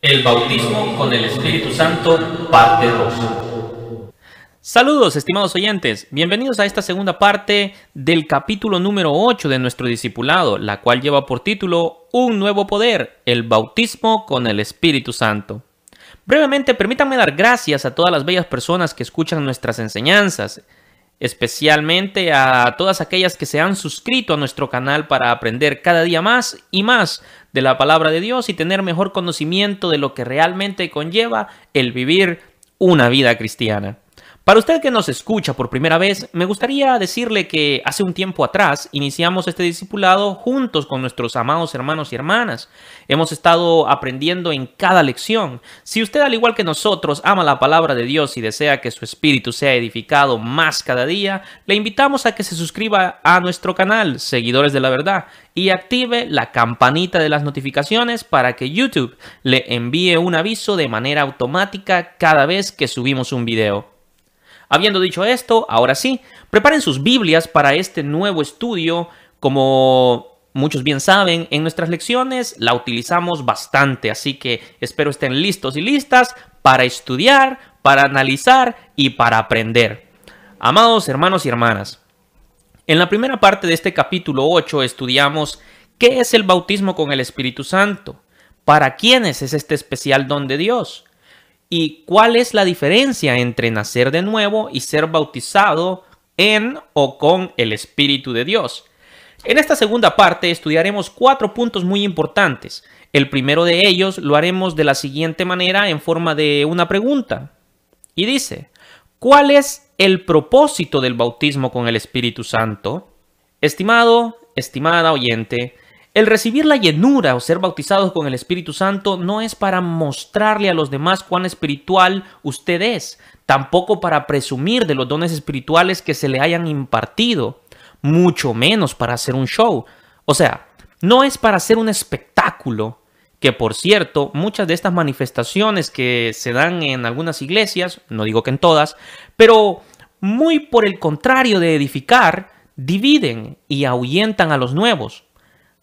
El bautismo con el Espíritu Santo, parte 2. Saludos, estimados oyentes. Bienvenidos a esta segunda parte del capítulo número 8 de nuestro discipulado, la cual lleva por título Un nuevo poder, el bautismo con el Espíritu Santo. Brevemente, permítanme dar gracias a todas las bellas personas que escuchan nuestras enseñanzas, especialmente a todas aquellas que se han suscrito a nuestro canal para aprender cada día más y más de la palabra de Dios y tener mejor conocimiento de lo que realmente conlleva el vivir una vida cristiana. Para usted que nos escucha por primera vez, me gustaría decirle que hace un tiempo atrás iniciamos este discipulado juntos con nuestros amados hermanos y hermanas. Hemos estado aprendiendo en cada lección. Si usted, al igual que nosotros, ama la palabra de Dios y desea que su espíritu sea edificado más cada día, le invitamos a que se suscriba a nuestro canal, Seguidores de la Verdad, y active la campanita de las notificaciones para que YouTube le envíe un aviso de manera automática cada vez que subimos un video. Habiendo dicho esto, ahora sí, preparen sus Biblias para este nuevo estudio. Como muchos bien saben, en nuestras lecciones la utilizamos bastante, así que espero estén listos y listas para estudiar, para analizar y para aprender. Amados hermanos y hermanas, en la primera parte de este capítulo 8 estudiamos qué es el bautismo con el Espíritu Santo, para quiénes es este especial don de Dios, y cuál es la diferencia entre nacer de nuevo y ser bautizado en o con el Espíritu de Dios. En esta segunda parte estudiaremos 4 puntos muy importantes. El primero de ellos lo haremos de la siguiente manera en forma de una pregunta. Y dice, ¿cuál es el propósito del bautismo con el Espíritu Santo? Estimado, estimada oyente, el recibir la llenura o ser bautizados con el Espíritu Santo no es para mostrarle a los demás cuán espiritual usted es, tampoco para presumir de los dones espirituales que se le hayan impartido, mucho menos para hacer un show. O sea, no es para hacer un espectáculo, que por cierto, muchas de estas manifestaciones que se dan en algunas iglesias, no digo que en todas, pero muy por el contrario de edificar, dividen y ahuyentan a los nuevos.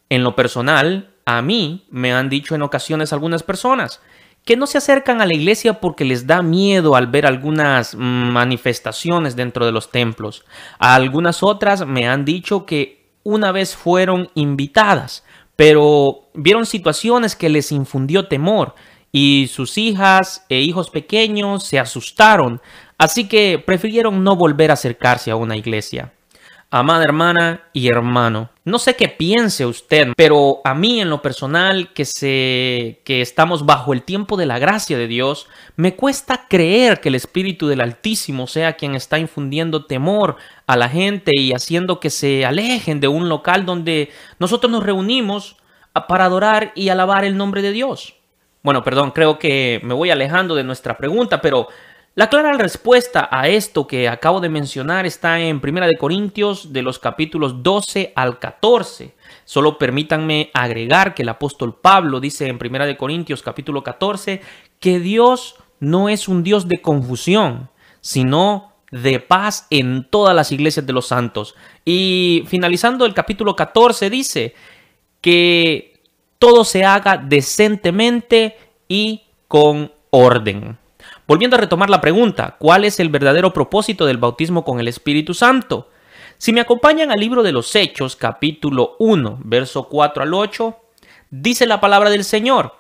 En lo personal, a mí me han dicho en ocasiones algunas personas que no se acercan a la iglesia porque les da miedo al ver algunas manifestaciones dentro de los templos. A algunas otras me han dicho que una vez fueron invitadas, pero vieron situaciones que les infundió temor y sus hijas e hijos pequeños se asustaron, así que prefirieron no volver a acercarse a una iglesia. Amada hermana y hermano, no sé qué piense usted, pero a mí en lo personal, que estamos bajo el tiempo de la gracia de Dios, me cuesta creer que el Espíritu del Altísimo sea quien está infundiendo temor a la gente y haciendo que se alejen de un local donde nosotros nos reunimos para adorar y alabar el nombre de Dios. Bueno, perdón, creo que me voy alejando de nuestra pregunta, pero la clara respuesta a esto que acabo de mencionar está en 1 Corintios de los capítulos 12 al 14. Solo permítanme agregar que el apóstol Pablo dice en 1 Corintios capítulo 14 que Dios no es un Dios de confusión, sino de paz en todas las iglesias de los santos. Y finalizando el capítulo 14 dice que todo se haga decentemente y con orden. Volviendo a retomar la pregunta, ¿cuál es el verdadero propósito del bautismo con el Espíritu Santo? Si me acompañan al libro de los Hechos, capítulo 1, verso 4 al 8, dice la palabra del Señor.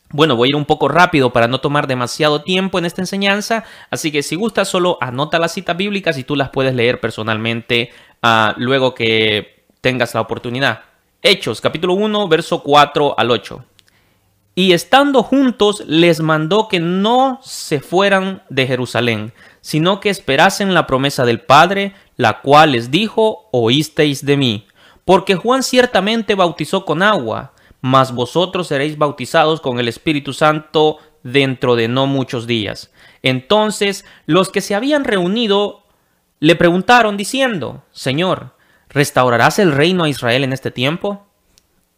Bueno, voy a ir un poco rápido para no tomar demasiado tiempo en esta enseñanza, así que si gustas solo anota las citas bíblicas y tú las puedes leer personalmente luego que tengas la oportunidad. Hechos, capítulo 1, verso 4 al 8. Y estando juntos les mandó que no se fueran de Jerusalén, sino que esperasen la promesa del Padre, la cual les dijo, oísteis de mí. Porque Juan ciertamente bautizó con agua, mas vosotros seréis bautizados con el Espíritu Santo dentro de no muchos días. Entonces los que se habían reunido le preguntaron diciendo, Señor, ¿restaurarás el reino a Israel en este tiempo?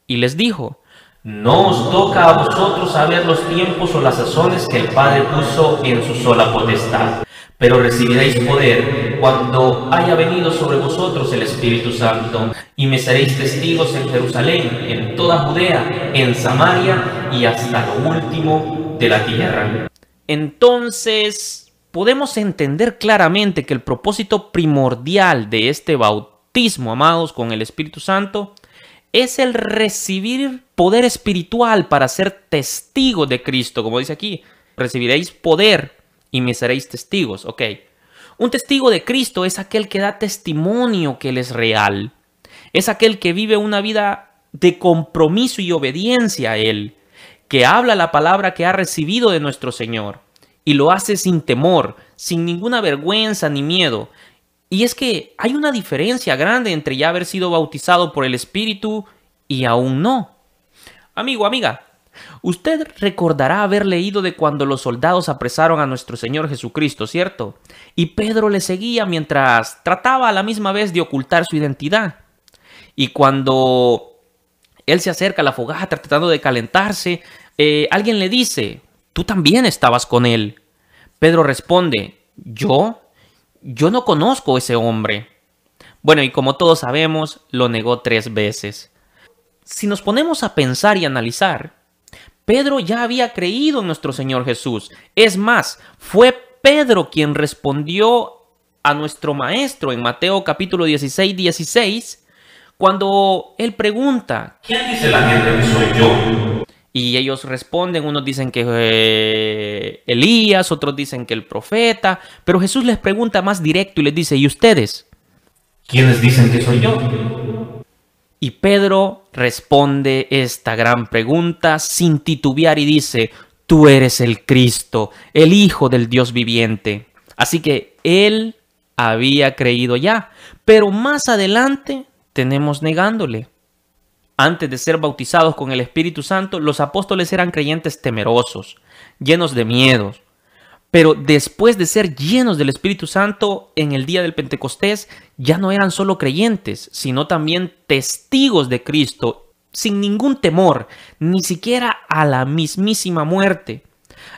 Y les dijo, no os toca a vosotros saber los tiempos o las sazones que el Padre puso en su sola potestad, pero recibiréis poder cuando haya venido sobre vosotros el Espíritu Santo, y me seréis testigos en Jerusalén, en toda Judea, en Samaria y hasta lo último de la tierra. Entonces, podemos entender claramente que el propósito primordial de este bautismo, amados, con el Espíritu Santo, es el recibir poder espiritual para ser testigos de Cristo. Como dice aquí, recibiréis poder y me seréis testigos. Ok. Un testigo de Cristo es aquel que da testimonio que Él es real. Es aquel que vive una vida de compromiso y obediencia a Él, que habla la palabra que ha recibido de nuestro Señor y lo hace sin temor, sin ninguna vergüenza ni miedo. Y es que hay una diferencia grande entre ya haber sido bautizado por el Espíritu y aún no. Amigo, amiga, usted recordará haber leído de cuando los soldados apresaron a nuestro Señor Jesucristo, ¿cierto? Y Pedro le seguía mientras trataba a la misma vez de ocultar su identidad. Y cuando él se acerca a la fogata tratando de calentarse, alguien le dice, tú también estabas con él. Pedro responde, ¿yo? Yo no conozco a ese hombre. Bueno, y como todos sabemos, lo negó 3 veces. Si nos ponemos a pensar y analizar, Pedro ya había creído en nuestro Señor Jesús. Es más, fue Pedro quien respondió a nuestro Maestro en Mateo capítulo 16, cuando él pregunta, ¿quién dice la gente que soy yo? Y ellos responden, unos dicen que Elías, otros dicen que el profeta, pero Jesús les pregunta más directo y les dice, ¿y ustedes? ¿Quiénes dicen que soy yo? Y Pedro responde esta gran pregunta sin titubear y dice, tú eres el Cristo, el Hijo del Dios viviente. Así que él había creído ya, pero más adelante tenemos negándole. Antes de ser bautizados con el Espíritu Santo, los apóstoles eran creyentes temerosos, llenos de miedos. Pero después de ser llenos del Espíritu Santo en el día del Pentecostés, ya no eran solo creyentes, sino también testigos de Cristo, sin ningún temor, ni siquiera a la mismísima muerte.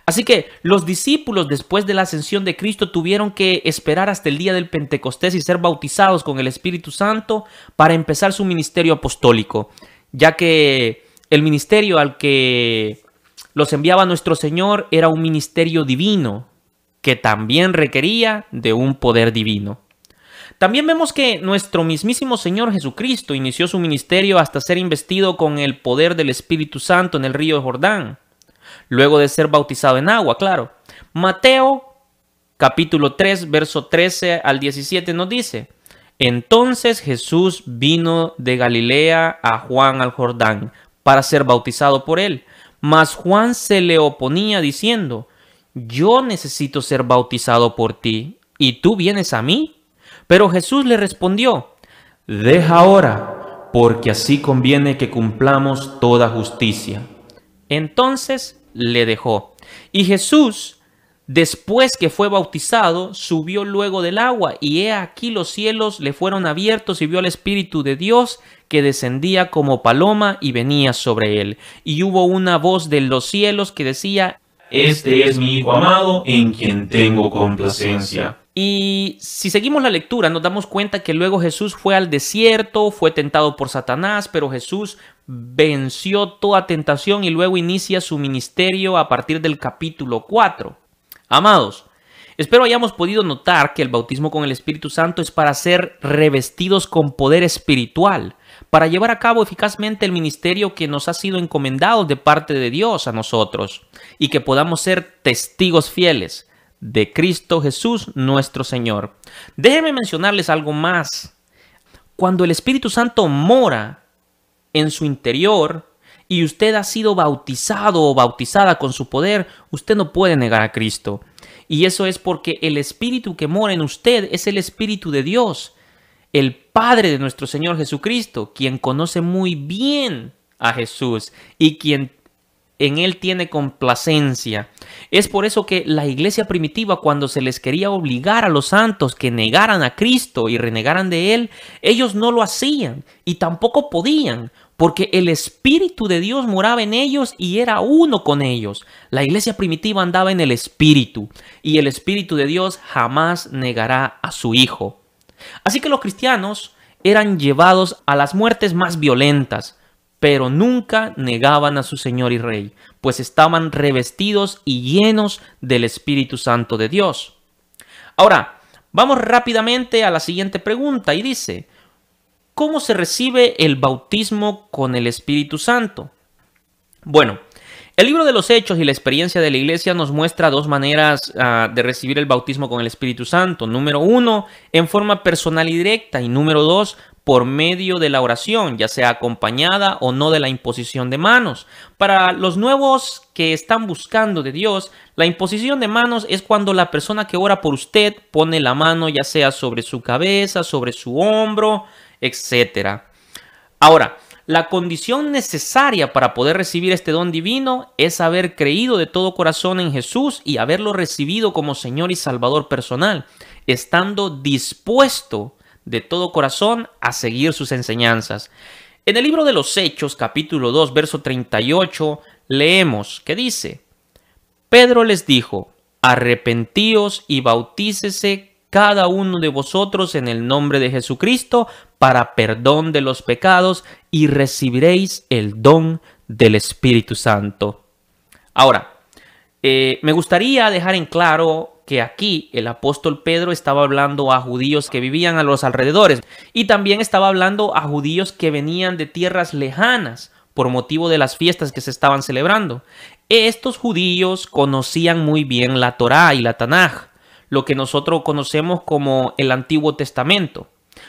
Así que los discípulos después de la ascensión de Cristo tuvieron que esperar hasta el día del Pentecostés y ser bautizados con el Espíritu Santo para empezar su ministerio apostólico, ya que el ministerio al que los enviaba nuestro Señor era un ministerio divino que también requería de un poder divino. También vemos que nuestro mismísimo Señor Jesucristo inició su ministerio hasta ser investido con el poder del Espíritu Santo en el río Jordán, luego de ser bautizado en agua, claro. Mateo capítulo 3, verso 13 al 17 nos dice, entonces Jesús vino de Galilea a Juan al Jordán para ser bautizado por él. Mas Juan se le oponía diciendo, yo necesito ser bautizado por ti, ¿y tú vienes a mí? Pero Jesús le respondió, deja ahora, porque así conviene que cumplamos toda justicia. Entonces le dejó. Y Jesús, después que fue bautizado, subió luego del agua, y he aquí los cielos le fueron abiertos y vio al Espíritu de Dios que descendía como paloma y venía sobre él. Y hubo una voz de los cielos que decía, este es mi Hijo amado, en quien tengo complacencia. Y si seguimos la lectura, nos damos cuenta que luego Jesús fue al desierto, fue tentado por Satanás, pero Jesús venció toda tentación y luego inicia su ministerio a partir del capítulo 4. Amados, espero hayamos podido notar que el bautismo con el Espíritu Santo es para ser revestidos con poder espiritual, para llevar a cabo eficazmente el ministerio que nos ha sido encomendado de parte de Dios a nosotros, y que podamos ser testigos fieles de Cristo Jesús nuestro Señor. Déjenme mencionarles algo más. Cuando el Espíritu Santo mora en su interior y usted ha sido bautizado o bautizada con su poder, usted no puede negar a Cristo. Y eso es porque el Espíritu que mora en usted es el Espíritu de Dios, el Padre de nuestro Señor Jesucristo, quien conoce muy bien a Jesús y quien en él tiene complacencia. Es por eso que la iglesia primitiva, cuando se les quería obligar a los santos que negaran a Cristo y renegaran de él, ellos no lo hacían y tampoco podían, porque el Espíritu de Dios moraba en ellos y era uno con ellos. La iglesia primitiva andaba en el Espíritu, y el Espíritu de Dios jamás negará a su Hijo. Así que los cristianos eran llevados a las muertes más violentas, pero nunca negaban a su Señor y Rey, pues estaban revestidos y llenos del Espíritu Santo de Dios. Ahora, vamos rápidamente a la siguiente pregunta y dice, ¿cómo se recibe el bautismo con el Espíritu Santo? Bueno, el libro de los Hechos y la experiencia de la iglesia nos muestra dos maneras de recibir el bautismo con el Espíritu Santo. Número 1, en forma personal y directa. Y número 2, por medio de la oración, ya sea acompañada o no de la imposición de manos. Para los nuevos que están buscando de Dios, la imposición de manos es cuando la persona que ora por usted pone la mano ya sea sobre su cabeza, sobre su hombro, etc. Ahora, la condición necesaria para poder recibir este don divino es haber creído de todo corazón en Jesús y haberlo recibido como Señor y Salvador personal, estando dispuesto de todo corazón a seguir sus enseñanzas. En el libro de los Hechos, capítulo 2, verso 38, leemos que dice, Pedro les dijo, arrepentíos y bautícese cada uno de vosotros en el nombre de Jesucristo para perdón de los pecados y recibiréis el don del Espíritu Santo. Ahora, me gustaría dejar en claro que aquí el apóstol Pedro estaba hablando a judíos que vivían a los alrededores y también estaba hablando a judíos que venían de tierras lejanas por motivo de las fiestas que se estaban celebrando. Estos judíos conocían muy bien la Torá y la Tanaj, lo que nosotros conocemos como el Antiguo Testamento.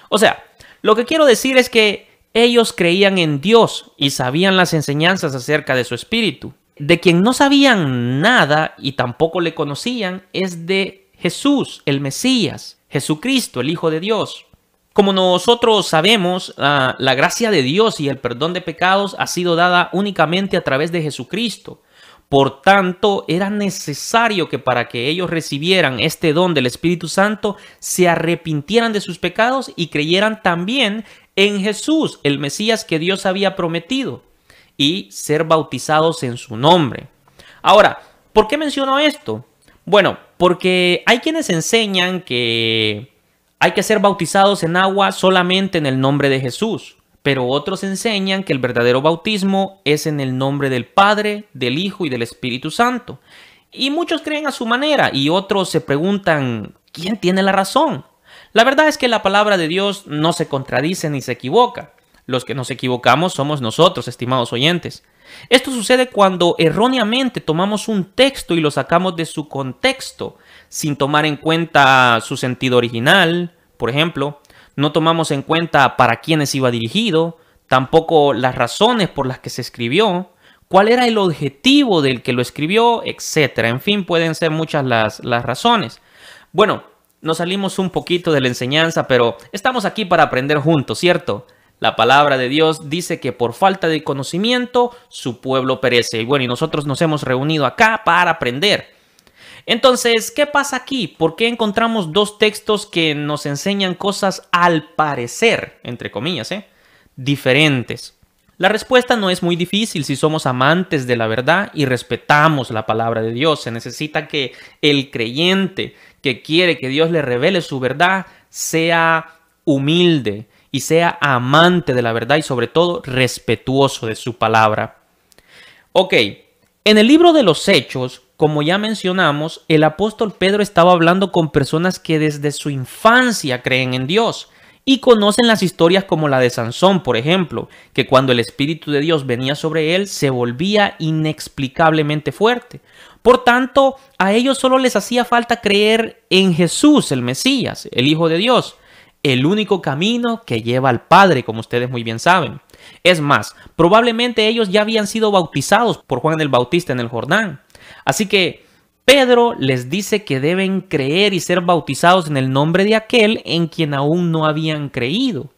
O sea, lo que quiero decir es que ellos creían en Dios y sabían las enseñanzas acerca de su Espíritu. De quien no sabían nada y tampoco le conocían es de Jesús, el Mesías, Jesucristo, el Hijo de Dios. Como nosotros sabemos, la gracia de Dios y el perdón de pecados ha sido dada únicamente a través de Jesucristo. Por tanto, era necesario que para que ellos recibieran este don del Espíritu Santo, se arrepintieran de sus pecados y creyeran también en Jesús, el Mesías que Dios había prometido, y ser bautizados en su nombre. Ahora, ¿por qué menciono esto? Bueno, porque hay quienes enseñan que hay que ser bautizados en agua solamente en el nombre de Jesús. Pero otros enseñan que el verdadero bautismo es en el nombre del Padre, del Hijo y del Espíritu Santo. Y muchos creen a su manera y otros se preguntan, ¿quién tiene la razón? La verdad es que la palabra de Dios no se contradice ni se equivoca. Los que nos equivocamos somos nosotros, estimados oyentes. Esto sucede cuando erróneamente tomamos un texto y lo sacamos de su contexto, sin tomar en cuenta su sentido original. Por ejemplo, no tomamos en cuenta para quiénes iba dirigido, tampoco las razones por las que se escribió, cuál era el objetivo del que lo escribió, etc. En fin, pueden ser muchas las razones. Bueno, nos salimos un poquito de la enseñanza, pero estamos aquí para aprender juntos, ¿cierto? La palabra de Dios dice que por falta de conocimiento su pueblo perece. Y bueno, y nosotros nos hemos reunido acá para aprender. Entonces, ¿qué pasa aquí? ¿Por qué encontramos dos textos que nos enseñan cosas al parecer, entre comillas, diferentes? La respuesta no es muy difícil si somos amantes de la verdad y respetamos la palabra de Dios. Se necesita que el creyente que quiere que Dios le revele su verdad sea humilde y sea amante de la verdad y sobre todo respetuoso de su palabra. Ok, en el libro de los Hechos, como ya mencionamos, el apóstol Pedro estaba hablando con personas que desde su infancia creen en Dios y conocen las historias como la de Sansón, por ejemplo, que cuando el Espíritu de Dios venía sobre él se volvía inexplicablemente fuerte. Por tanto, a ellos solo les hacía falta creer en Jesús, el Mesías, el Hijo de Dios, el único camino que lleva al Padre, como ustedes muy bien saben. Es más, probablemente ellos ya habían sido bautizados por Juan el Bautista en el Jordán. Así que Pedro les dice que deben creer y ser bautizados en el nombre de aquel en quien aún no habían creído.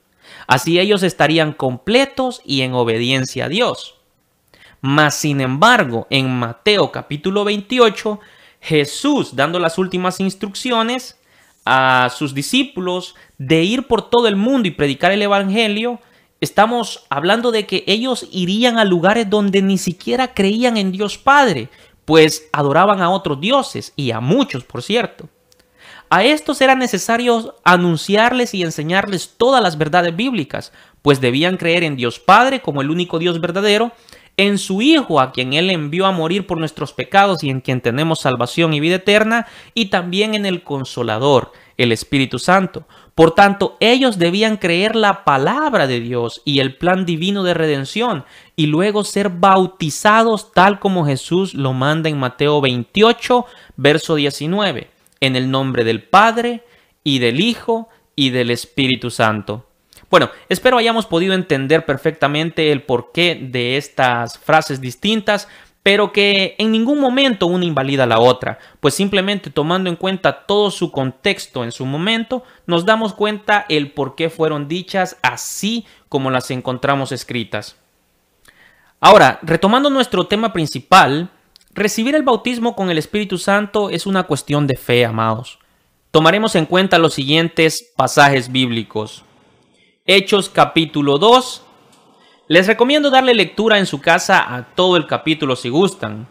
Así ellos estarían completos y en obediencia a Dios. Mas, sin embargo, en Mateo capítulo 28, Jesús, dando las últimas instrucciones a sus discípulos de ir por todo el mundo y predicar el evangelio, estamos hablando de que ellos irían a lugares donde ni siquiera creían en Dios Padre, pues adoraban a otros dioses y a muchos, por cierto. A estos era necesario anunciarles y enseñarles todas las verdades bíblicas, pues debían creer en Dios Padre como el único Dios verdadero, en su Hijo a quien Él envió a morir por nuestros pecados y en quien tenemos salvación y vida eterna, y también en el Consolador, el Espíritu Santo. Por tanto, ellos debían creer la palabra de Dios y el plan divino de redención, y luego ser bautizados tal como Jesús lo manda en Mateo 28, verso 19, en el nombre del Padre, y del Hijo, y del Espíritu Santo. Bueno, espero hayamos podido entender perfectamente el porqué de estas frases distintas, pero que en ningún momento una invalida a la otra, pues simplemente tomando en cuenta todo su contexto en su momento, nos damos cuenta el por qué fueron dichas así como las encontramos escritas. Ahora, retomando nuestro tema principal, recibir el bautismo con el Espíritu Santo es una cuestión de fe, amados. Tomaremos en cuenta los siguientes pasajes bíblicos. Hechos capítulo 2. Les recomiendo darle lectura en su casa a todo el capítulo si gustan.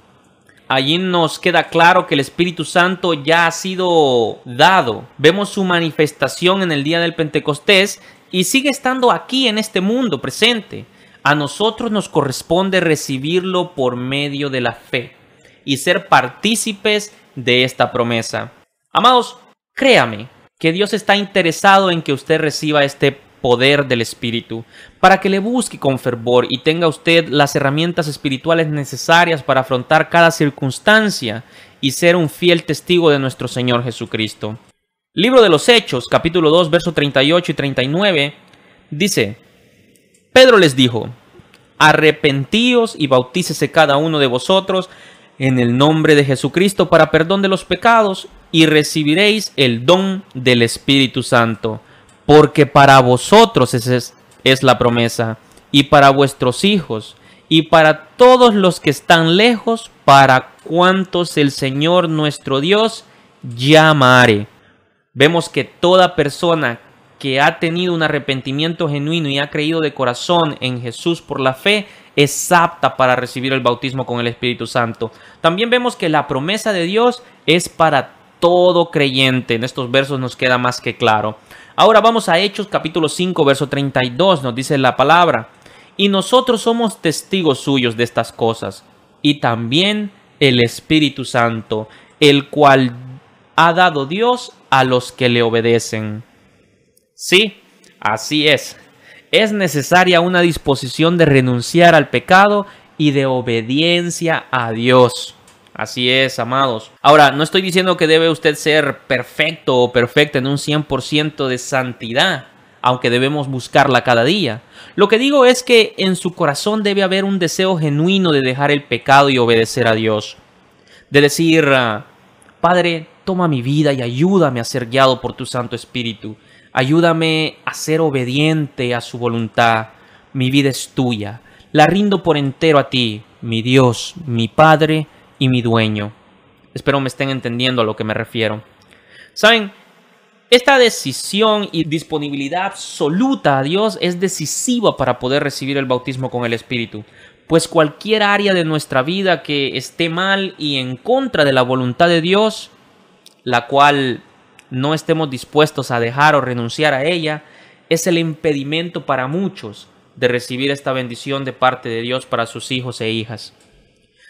Allí nos queda claro que el Espíritu Santo ya ha sido dado. Vemos su manifestación en el día del Pentecostés y sigue estando aquí en este mundo presente. A nosotros nos corresponde recibirlo por medio de la fe y ser partícipes de esta promesa. Amados, créame que Dios está interesado en que usted reciba este poder del Espíritu, para que le busque con fervor y tenga usted las herramientas espirituales necesarias para afrontar cada circunstancia y ser un fiel testigo de nuestro Señor Jesucristo. Libro de los Hechos, capítulo 2, versos 38 y 39, dice: Pedro les dijo: arrepentíos y bautícese cada uno de vosotros en el nombre de Jesucristo para perdón de los pecados, y recibiréis el don del Espíritu Santo. Porque para vosotros es la promesa, y para vuestros hijos, y para todos los que están lejos, para cuantos el Señor nuestro Dios llamare. Vemos que toda persona que ha tenido un arrepentimiento genuino y ha creído de corazón en Jesús por la fe, es apta para recibir el bautismo con el Espíritu Santo. También vemos que la promesa de Dios es para todo creyente. En estos versos nos queda más que claro. Ahora vamos a Hechos capítulo 5, verso 32, nos dice la palabra: y nosotros somos testigos suyos de estas cosas, y también el Espíritu Santo, el cual ha dado Dios a los que le obedecen. Sí, así es. Es necesaria una disposición de renunciar al pecado y de obediencia a Dios. Así es, amados. Ahora, no estoy diciendo que debe usted ser perfecto o perfecta en un 100% de santidad, aunque debemos buscarla cada día. Lo que digo es que en su corazón debe haber un deseo genuino de dejar el pecado y obedecer a Dios. De decir: Padre, toma mi vida y ayúdame a ser guiado por tu Santo Espíritu. Ayúdame a ser obediente a su voluntad. Mi vida es tuya. La rindo por entero a ti, mi Dios, mi Padre y mi dueño. Espero me estén entendiendo a lo que me refiero. ¿Saben? Esta decisión y disponibilidad absoluta a Dios es decisiva para poder recibir el bautismo con el Espíritu. Pues cualquier área de nuestra vida que esté mal y en contra de la voluntad de Dios, la cual no estemos dispuestos a dejar o renunciar a ella, es el impedimento para muchos de recibir esta bendición de parte de Dios para sus hijos e hijas.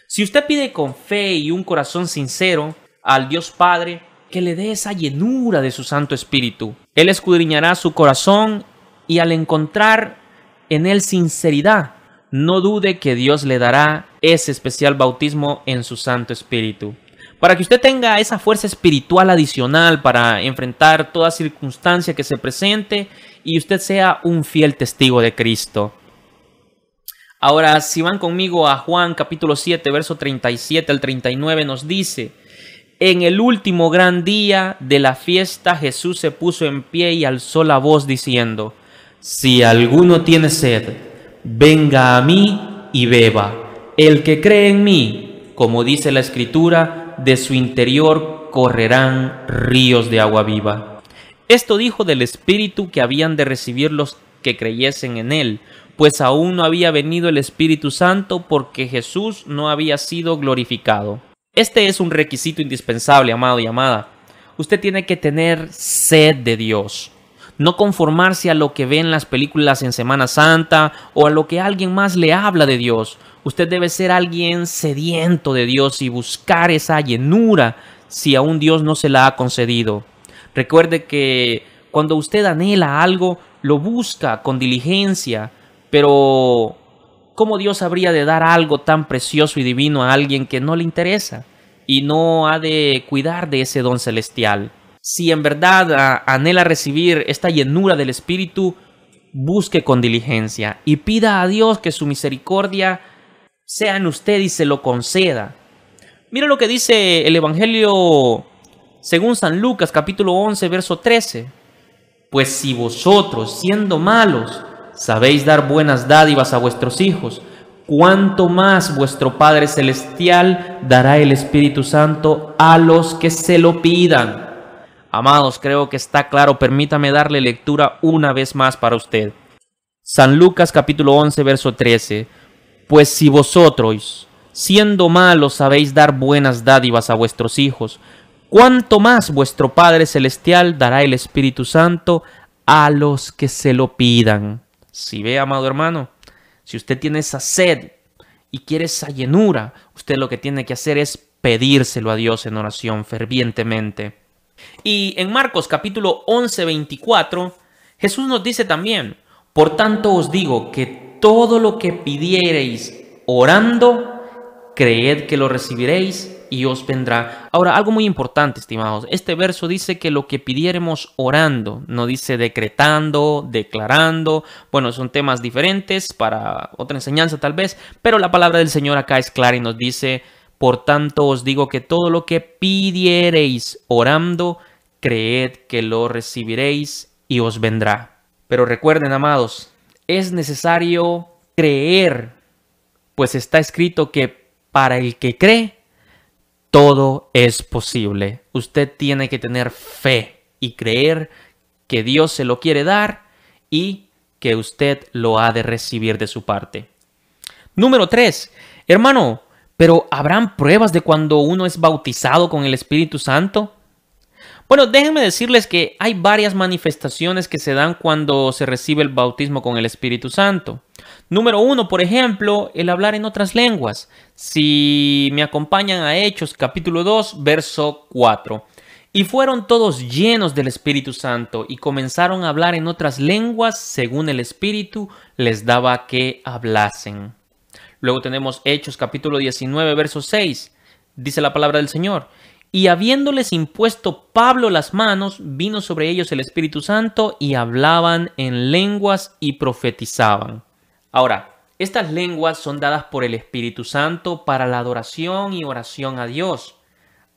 Si usted pide con fe y un corazón sincero al Dios Padre que le dé esa llenura de su Santo Espíritu, Él escudriñará su corazón y al encontrar en él sinceridad, no dude que Dios le dará ese especial bautismo en su Santo Espíritu, para que usted tenga esa fuerza espiritual adicional para enfrentar toda circunstancia que se presente y usted sea un fiel testigo de Cristo. Ahora, si van conmigo a Juan capítulo 7, verso 37 al 39, nos dice: en el último gran día de la fiesta, Jesús se puso en pie y alzó la voz diciendo: si alguno tiene sed, venga a mí y beba. El que cree en mí, como dice la Escritura, de su interior correrán ríos de agua viva. Esto dijo del Espíritu que habían de recibir los que creyesen en él, pues aún no había venido el Espíritu Santo porque Jesús no había sido glorificado. Este es un requisito indispensable, amado y amada. usted tiene que tener sed de Dios. No conformarse a lo que ve en las películas en Semana Santa o a lo que alguien más le habla de Dios. Usted debe ser alguien sediento de Dios y buscar esa llenura si aún Dios no se la ha concedido. Recuerde que cuando usted anhela algo, lo busca con diligencia, pero ¿cómo Dios habría de dar algo tan precioso y divino a alguien que no le interesa y no ha de cuidar de ese don celestial? Si en verdad anhela recibir esta llenura del Espíritu, busque con diligencia y pida a Dios que su misericordia sea en usted y se lo conceda. Mira lo que dice el Evangelio según San Lucas, capítulo 11, verso 13. Pues si vosotros, siendo malos, sabéis dar buenas dádivas a vuestros hijos, cuánto más vuestro Padre Celestial dará el Espíritu Santo a los que se lo pidan. Amados, creo que está claro. Permítame darle lectura una vez más para usted. San Lucas capítulo 11, verso 13. Pues si vosotros, siendo malos, sabéis dar buenas dádivas a vuestros hijos, cuánto más vuestro Padre Celestial dará el Espíritu Santo a los que se lo pidan. Si ve, amado hermano, si usted tiene esa sed y quiere esa llenura, usted lo que tiene que hacer es pedírselo a Dios en oración fervientemente. Y en Marcos capítulo 11, 24, Jesús nos dice también: por tanto os digo que todo lo que pidiereis orando, creed que lo recibiréis y os vendrá. Ahora, algo muy importante, estimados. Este verso dice que lo que pidiéremos orando, no dice decretando, declarando. Bueno, son temas diferentes para otra enseñanza tal vez, pero la palabra del Señor acá es clara y nos dice: por tanto os digo que todo lo que pidiereis orando, creed que lo recibiréis y os vendrá. Pero recuerden, amados, es necesario creer, pues está escrito que para el que cree, todo es posible. Usted tiene que tener fe y creer que Dios se lo quiere dar y que usted lo ha de recibir de su parte. Número 3. Hermano, ¿pero habrán pruebas de cuando uno es bautizado con el Espíritu Santo? Bueno, déjenme decirles que hay varias manifestaciones que se dan cuando se recibe el bautismo con el Espíritu Santo. Número 1, por ejemplo, el hablar en otras lenguas. Si me acompañan a Hechos, capítulo 2, verso 4. Y fueron todos llenos del Espíritu Santo y comenzaron a hablar en otras lenguas según el Espíritu les daba que hablasen. Luego tenemos Hechos capítulo 19, verso 6. Dice la palabra del Señor: y habiéndoles impuesto Pablo las manos, vino sobre ellos el Espíritu Santo y hablaban en lenguas y profetizaban. Ahora, estas lenguas son dadas por el Espíritu Santo para la adoración y oración a Dios.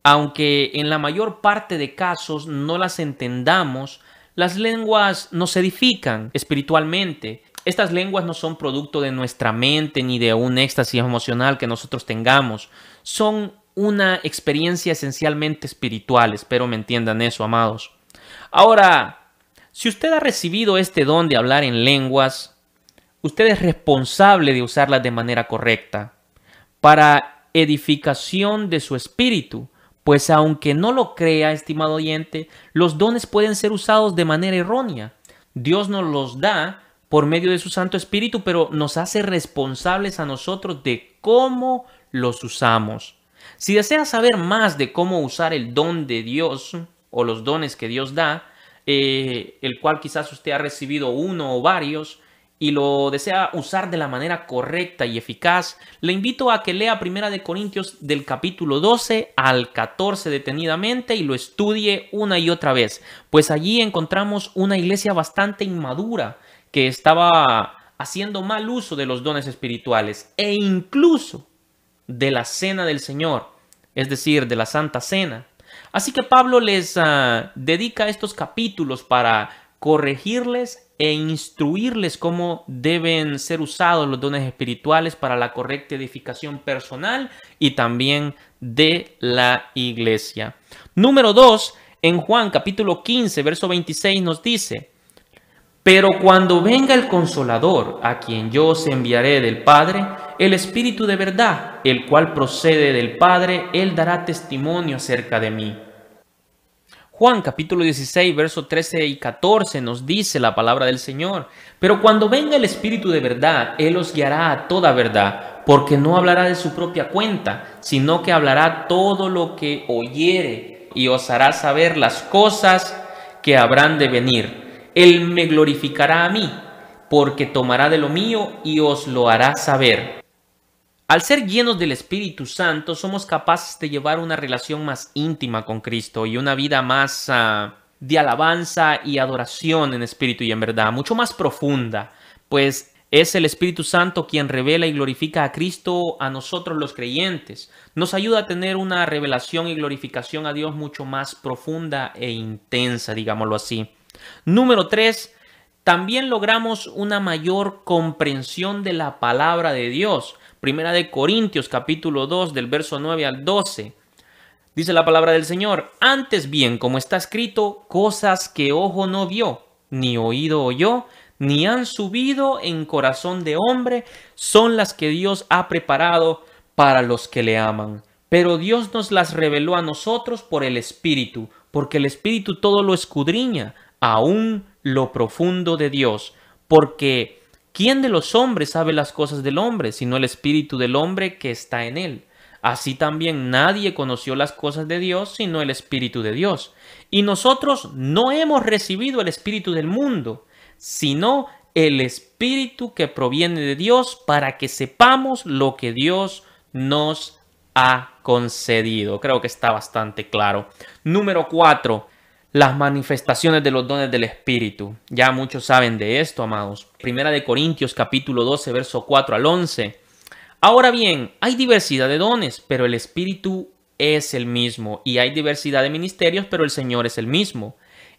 Aunque en la mayor parte de casos no las entendamos, las lenguas nos edifican espiritualmente. Estas lenguas no son producto de nuestra mente ni de un éxtasis emocional que nosotros tengamos. Son una experiencia esencialmente espiritual. Espero me entiendan eso, amados. Ahora, si usted ha recibido este don de hablar en lenguas, usted es responsable de usarlas de manera correcta para edificación de su espíritu. Pues aunque no lo crea, estimado oyente, los dones pueden ser usados de manera errónea. Dios nos los da por medio de su Santo Espíritu, pero nos hace responsables a nosotros de cómo los usamos. Si desea saber más de cómo usar el don de Dios o los dones que Dios da, el cual quizás usted ha recibido uno o varios y lo desea usar de la manera correcta y eficaz, le invito a que lea 1 Corintios del capítulo 12 al 14 detenidamente y lo estudie una y otra vez, pues allí encontramos una iglesia bastante inmadura que estaba haciendo mal uso de los dones espirituales e incluso de la cena del Señor, es decir, de la Santa Cena. Así que Pablo les dedica estos capítulos para corregirles e instruirles cómo deben ser usados los dones espirituales para la correcta edificación personal y también de la iglesia. Número 2, en Juan capítulo 15, verso 26 nos dice: pero cuando venga el Consolador, a quien yo os enviaré del Padre, el Espíritu de verdad, el cual procede del Padre, Él dará testimonio acerca de mí. Juan capítulo 16, versos 13 y 14 nos dice la palabra del Señor: pero cuando venga el Espíritu de verdad, Él os guiará a toda verdad, porque no hablará de su propia cuenta, sino que hablará todo lo que oyere y os hará saber las cosas que habrán de venir. Él me glorificará a mí, porque tomará de lo mío y os lo hará saber. Al ser llenos del Espíritu Santo, somos capaces de llevar una relación más íntima con Cristo y una vida más de alabanza y adoración en espíritu y en verdad, mucho más profunda, pues es el Espíritu Santo quien revela y glorifica a Cristo a nosotros los creyentes. Nos ayuda a tener una revelación y glorificación a Dios mucho más profunda e intensa, digámoslo así. Número 3. También logramos una mayor comprensión de la palabra de Dios. Primera de Corintios capítulo 2 del verso 9 al 12. Dice la palabra del Señor: antes bien, como está escrito, cosas que ojo no vio, ni oído oyó, ni han subido en corazón de hombre, son las que Dios ha preparado para los que le aman. Pero Dios nos las reveló a nosotros por el Espíritu, porque el Espíritu todo lo escudriña, aún lo profundo de Dios. Porque ¿quién de los hombres sabe las cosas del hombre, sino el Espíritu del hombre que está en él? Así también nadie conoció las cosas de Dios, sino el Espíritu de Dios. Y nosotros no hemos recibido el Espíritu del mundo, sino el Espíritu que proviene de Dios, para que sepamos lo que Dios nos ha concedido. Creo que está bastante claro. Número 4. Las manifestaciones de los dones del Espíritu. Ya muchos saben de esto, amados. Primera de Corintios capítulo 12, verso 4 al 11. Ahora bien, hay diversidad de dones, pero el Espíritu es el mismo. Y hay diversidad de ministerios, pero el Señor es el mismo.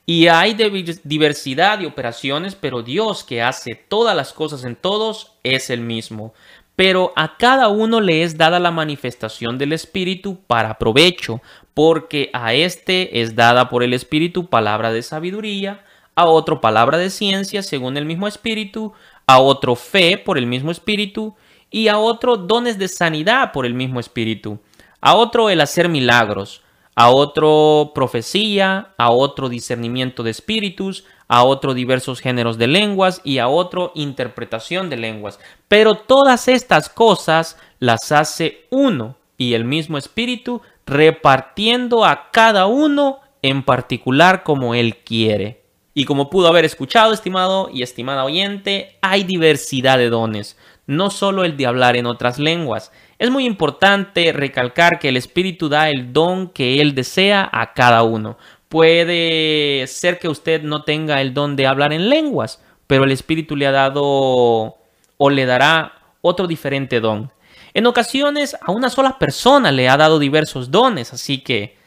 Y hay diversidad de operaciones, pero Dios, que hace todas las cosas en todos, es el mismo. Pero a cada uno le es dada la manifestación del Espíritu para provecho, porque a este es dada por el Espíritu palabra de sabiduría, a otro palabra de ciencia según el mismo Espíritu, a otro fe por el mismo Espíritu, y a otro dones de sanidad por el mismo Espíritu, a otro el hacer milagros, a otro profecía, a otro discernimiento de espíritus, a otro diversos géneros de lenguas y a otro interpretación de lenguas. Pero todas estas cosas las hace uno y el mismo Espíritu, repartiendo a cada uno en particular como Él quiere. Y como pudo haber escuchado, estimado y estimada oyente, hay diversidad de dones, no solo el de hablar en otras lenguas. Es muy importante recalcar que el Espíritu da el don que Él desea a cada uno. Puede ser que usted no tenga el don de hablar en lenguas, pero el Espíritu le ha dado o le dará otro diferente don. En ocasiones a una sola persona le ha dado diversos dones, así que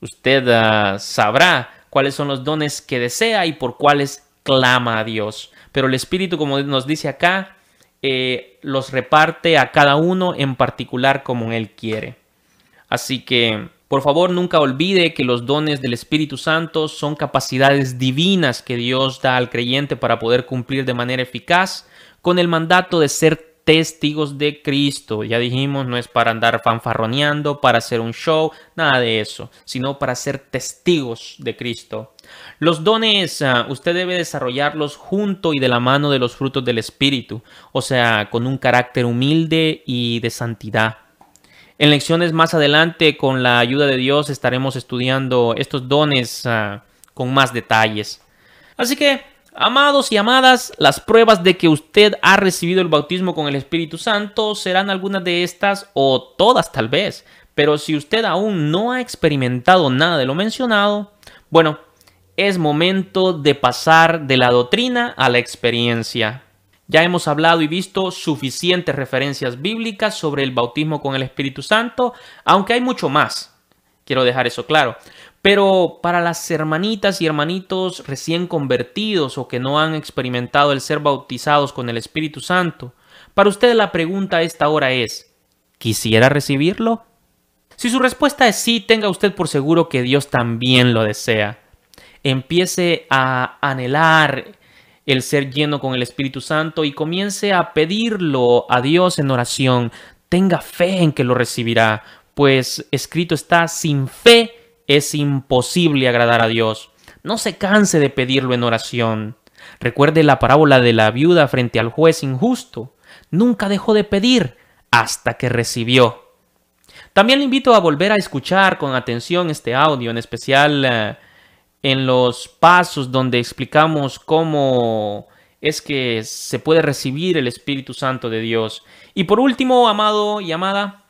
usted sabrá cuáles son los dones que desea y por cuáles clama a Dios. Pero el Espíritu, como nos dice acá, los reparte a cada uno en particular como Él quiere. Así que, por favor, nunca olvide que los dones del Espíritu Santo son capacidades divinas que Dios da al creyente para poder cumplir de manera eficaz con el mandato de ser testigos de Cristo. Ya dijimos, no es para andar fanfarroneando, para hacer un show, nada de eso, sino para ser testigos de Cristo. Los dones usted debe desarrollarlos junto y de la mano de los frutos del Espíritu, o sea, con un carácter humilde y de santidad. En lecciones más adelante, con la ayuda de Dios, estaremos estudiando estos dones con más detalles. Así que, amados y amadas, las pruebas de que usted ha recibido el bautismo con el Espíritu Santo serán algunas de estas o todas tal vez. Pero si usted aún no ha experimentado nada de lo mencionado, bueno, es momento de pasar de la doctrina a la experiencia. Ya hemos hablado y visto suficientes referencias bíblicas sobre el bautismo con el Espíritu Santo, aunque hay mucho más. Quiero dejar eso claro. Pero para las hermanitas y hermanitos recién convertidos o que no han experimentado el ser bautizados con el Espíritu Santo, para usted la pregunta a esta hora es: ¿quisiera recibirlo? Si su respuesta es sí, tenga usted por seguro que Dios también lo desea. Empiece a anhelar el ser lleno con el Espíritu Santo y comience a pedirlo a Dios en oración. Tenga fe en que lo recibirá, pues escrito está: sin fe es imposible agradar a Dios. No se canse de pedirlo en oración. Recuerde la parábola de la viuda frente al juez injusto. Nunca dejó de pedir hasta que recibió. También le invito a volver a escuchar con atención este audio, en especial en los pasos donde explicamos cómo es que se puede recibir el Espíritu Santo de Dios. Y por último, amado y amada,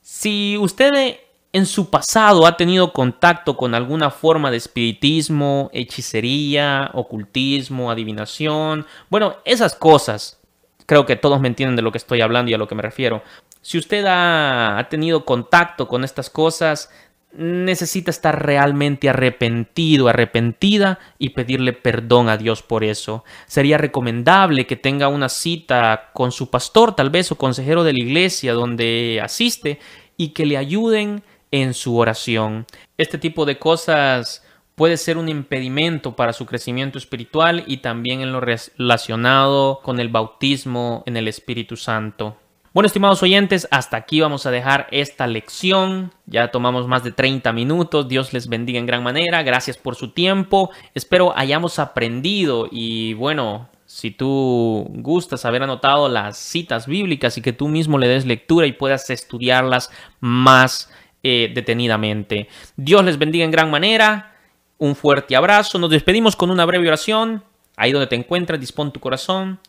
si usted en su pasado ha tenido contacto con alguna forma de espiritismo, hechicería, ocultismo, adivinación, bueno, esas cosas, creo que todos me entienden de lo que estoy hablando y a lo que me refiero. Si usted ha tenido contacto con estas cosas, necesita estar realmente arrepentido, arrepentida y pedirle perdón a Dios por eso. Sería recomendable que tenga una cita con su pastor, tal vez, o consejero de la iglesia donde asiste y que le ayuden en su oración. Este tipo de cosas puede ser un impedimento para su crecimiento espiritual y también en lo relacionado con el bautismo en el Espíritu Santo. Bueno, estimados oyentes, hasta aquí vamos a dejar esta lección. Ya tomamos más de 30 minutos. Dios les bendiga en gran manera. Gracias por su tiempo. Espero hayamos aprendido y bueno, si tú gustas haber anotado las citas bíblicas y que tú mismo le des lectura y puedas estudiarlas más detenidamente. Dios les bendiga en gran manera. Un fuerte abrazo. Nos despedimos con una breve oración. Ahí donde te encuentras, dispón tu corazón.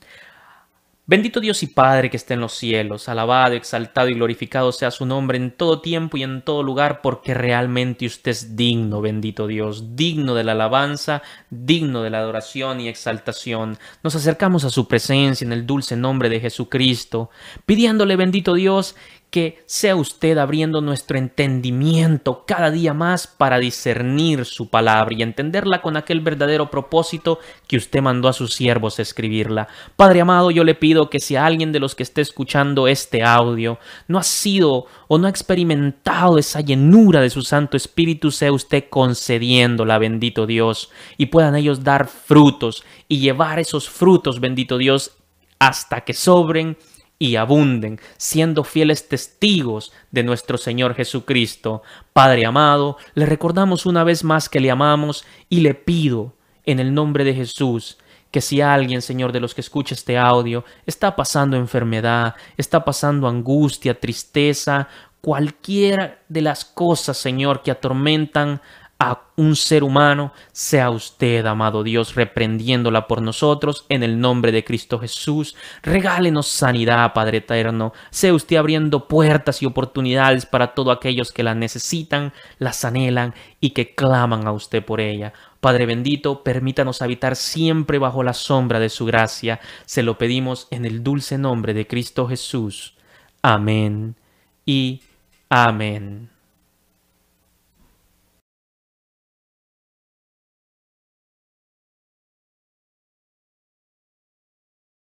Bendito Dios y Padre que está en los cielos, alabado, exaltado y glorificado sea su nombre en todo tiempo y en todo lugar, porque realmente usted es digno, bendito Dios, digno de la alabanza, digno de la adoración y exaltación. Nos acercamos a su presencia en el dulce nombre de Jesucristo, pidiéndole, bendito Dios, que sea usted abriendo nuestro entendimiento cada día más para discernir su palabra y entenderla con aquel verdadero propósito que usted mandó a sus siervos a escribirla. Padre amado, yo le pido que si alguien de los que esté escuchando este audio no ha sido o no ha experimentado esa llenura de su Santo Espíritu, sea usted concediéndola, bendito Dios, y puedan ellos dar frutos y llevar esos frutos, bendito Dios, hasta que sobren y abunden, siendo fieles testigos de nuestro Señor Jesucristo. Padre amado, le recordamos una vez más que le amamos y le pido en el nombre de Jesús que si alguien, Señor, de los que escucha este audio, está pasando enfermedad, está pasando angustia, tristeza, cualquiera de las cosas, Señor, que atormentan a un ser humano, sea usted, amado Dios, reprendiéndola por nosotros en el nombre de Cristo Jesús. Regálenos sanidad, Padre eterno. Sea usted abriendo puertas y oportunidades para todos aquellos que las necesitan, las anhelan y que claman a usted por ella. Padre bendito, permítanos habitar siempre bajo la sombra de su gracia. Se lo pedimos en el dulce nombre de Cristo Jesús. Amén y amén.